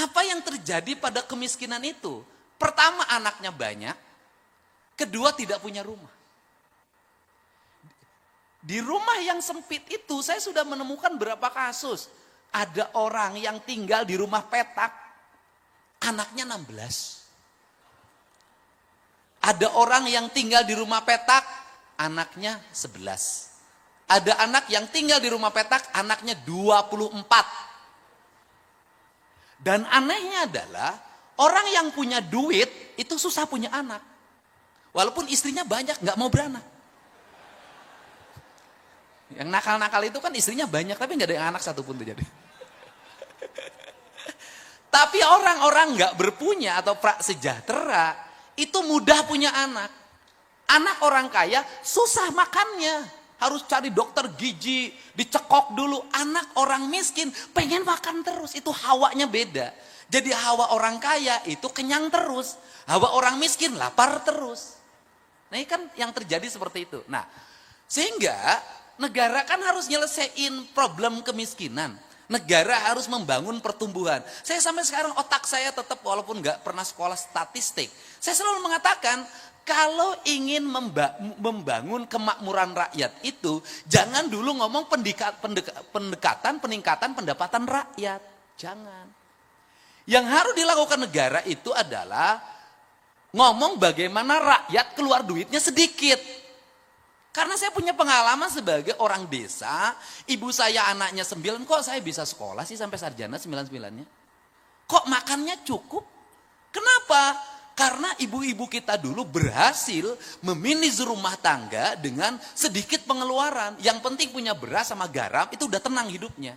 Apa yang terjadi pada kemiskinan itu? Pertama, anaknya banyak. Kedua, tidak punya rumah. Di rumah yang sempit itu saya sudah menemukan berapa kasus. Ada orang yang tinggal di rumah petak, anaknya 16. Ada orang yang tinggal di rumah petak, anaknya 11. Ada anak yang tinggal di rumah petak, anaknya 24. Dan anehnya adalah, orang yang punya duit, itu susah punya anak. Walaupun istrinya banyak, gak mau beranak. Yang nakal-nakal itu kan istrinya banyak, tapi gak ada yang anak satupun tuh jadi. Tapi orang-orang gak berpunya atau prasejahtera, itu mudah punya anak. Anak orang kaya susah makannya. Harus cari dokter gizi, dicekok dulu. Anak orang miskin pengen makan terus, itu hawanya beda. Jadi hawa orang kaya itu kenyang terus. Hawa orang miskin lapar terus. Nah ini kan yang terjadi seperti itu. Nah sehingga negara kan harus nyelesain problem kemiskinan. Negara harus membangun pertumbuhan. Saya sampai sekarang otak saya tetap walaupun nggak pernah sekolah statistik. Saya selalu mengatakan kalau ingin membangun kemakmuran rakyat itu jangan dulu ngomong pendekatan peningkatan pendapatan rakyat. Jangan. Yang harus dilakukan negara itu adalah ngomong bagaimana rakyat keluar duitnya sedikit. Karena saya punya pengalaman sebagai orang desa, ibu saya anaknya 9, kok saya bisa sekolah sih sampai sarjana 9-9-nya? Kok makannya cukup? Kenapa? Karena ibu-ibu kita dulu berhasil memanage rumah tangga dengan sedikit pengeluaran. Yang penting punya beras sama garam, itu udah tenang hidupnya.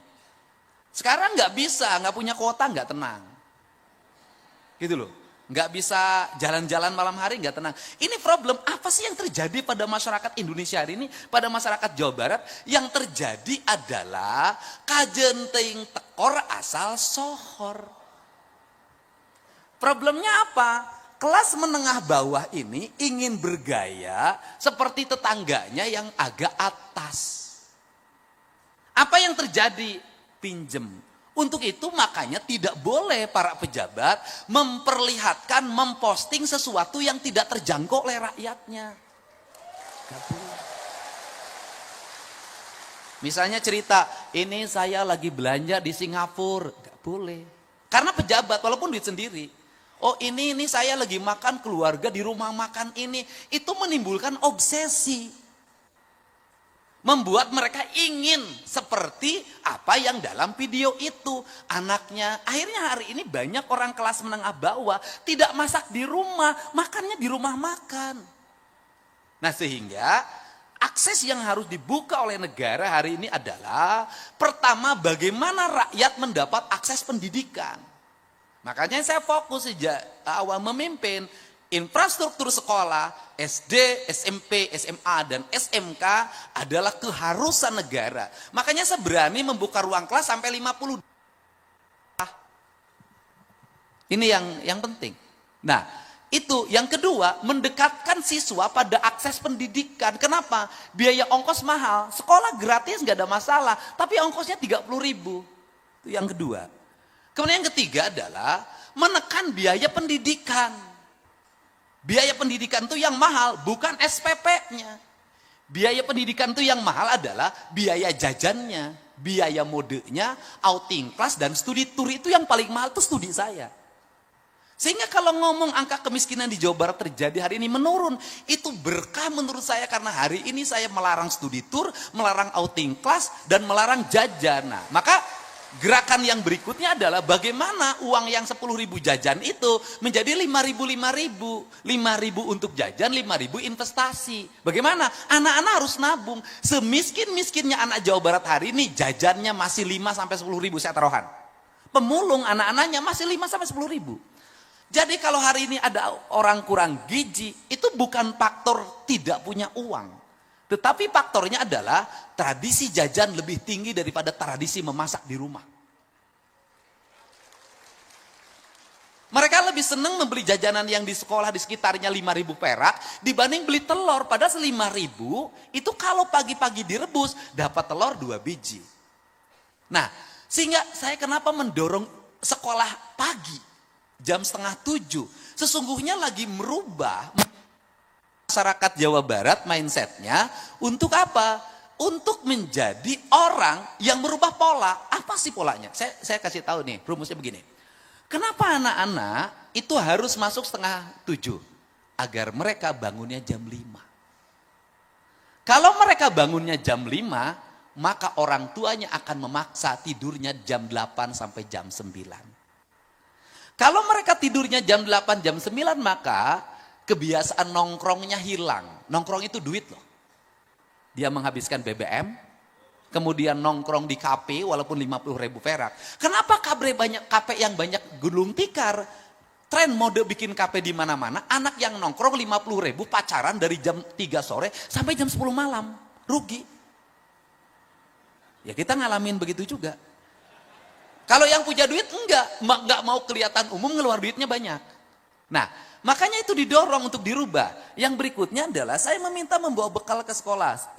Sekarang nggak bisa, nggak punya kuota nggak tenang. Gitu loh. Nggak bisa jalan-jalan malam hari, nggak tenang. Ini problem, apa sih yang terjadi pada masyarakat Indonesia hari ini, pada masyarakat Jawa Barat? Yang terjadi adalah kajenting tekor asal sohor. Problemnya apa? Kelas menengah bawah ini ingin bergaya seperti tetangganya yang agak atas. Apa yang terjadi? Pinjem. Untuk itu makanya tidak boleh para pejabat memperlihatkan, memposting sesuatu yang tidak terjangkau oleh rakyatnya. Gak boleh. Misalnya cerita, ini saya lagi belanja di Singapura. Gak boleh. Karena pejabat, walaupun duit sendiri. Oh ini saya lagi makan keluarga di rumah makan ini. Itu menimbulkan obsesi. Membuat mereka ingin seperti apa yang dalam video itu. Anaknya, akhirnya hari ini banyak orang kelas menengah bawah tidak masak di rumah, makannya di rumah makan. Nah sehingga akses yang harus dibuka oleh negara hari ini adalah pertama bagaimana rakyat mendapat akses pendidikan. Makanya saya fokus sejak awal memimpin infrastruktur sekolah, SD, SMP, SMA, dan SMK adalah keharusan negara. Makanya saya berani membuka ruang kelas sampai 50. Ini yang penting. Nah, itu yang kedua, mendekatkan siswa pada akses pendidikan. Kenapa? Biaya ongkos mahal, sekolah gratis nggak ada masalah, tapi ongkosnya 30.000. Itu yang kedua. Kemudian yang ketiga adalah menekan biaya pendidikan. Biaya pendidikan itu yang mahal, bukan SPP-nya. Biaya pendidikan itu yang mahal adalah biaya jajannya, biaya modenya, outing class, dan studi tour. Itu yang paling mahal itu studi saya. Sehingga kalau ngomong angka kemiskinan di Jawa Barat terjadi hari ini menurun, itu berkah menurut saya karena hari ini saya melarang studi tour, melarang outing class, dan melarang jajan. Nah, maka gerakan yang berikutnya adalah bagaimana uang yang 10.000 jajan itu menjadi 5.000 untuk jajan, 5.000 investasi. Bagaimana? Anak-anak harus nabung. Semiskin-miskinnya anak Jawa Barat hari ini jajannya masih 5-10.000 saya taruhan. Pemulung anak-anaknya masih 5-10.000. Jadi kalau hari ini ada orang kurang gizi, itu bukan faktor tidak punya uang. Tetapi faktornya adalah tradisi jajan lebih tinggi daripada tradisi memasak di rumah. Mereka lebih senang membeli jajanan yang di sekolah di sekitarnya 5.000 perak dibanding beli telur. Padahal 5.000 itu kalau pagi-pagi direbus dapat telur 2 biji. Nah, sehingga saya kenapa mendorong sekolah pagi, jam 6:30. Sesungguhnya lagi merubah masyarakat Jawa Barat mindsetnya untuk apa? Untuk menjadi orang yang merubah pola. Apa sih polanya? Saya kasih tahu nih, rumusnya begini. Kenapa anak-anak itu harus masuk 6:30? Agar mereka bangunnya jam 5. Kalau mereka bangunnya jam 5, maka orang tuanya akan memaksa tidurnya jam 8 sampai jam 9. Kalau mereka tidurnya jam 8, jam 9, maka kebiasaan nongkrongnya hilang. Nongkrong itu duit loh. Dia menghabiskan BBM, kemudian nongkrong di kafe walaupun 50.000 perak. Kenapa kafe yang banyak gulung tikar? Tren mode bikin kafe di mana-mana, anak yang nongkrong 50.000 pacaran dari jam 3 sore sampai jam 10 malam. Rugi. Ya kita ngalamin begitu juga. Kalau yang punya duit enggak mau kelihatan umum, ngeluar duitnya banyak. Nah, makanya itu didorong untuk dirubah. Yang berikutnya adalah saya meminta membawa bekal ke sekolah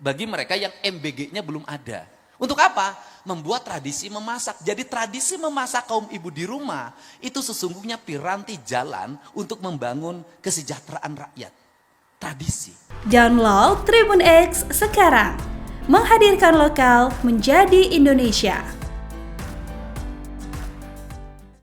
bagi mereka yang MBG-nya belum ada. Untuk apa? Membuat tradisi memasak. Jadi tradisi memasak kaum ibu di rumah itu sesungguhnya piranti jalan untuk membangun kesejahteraan rakyat. Tradisi. Download Tribun X sekarang. Menghadirkan lokal menjadi Indonesia.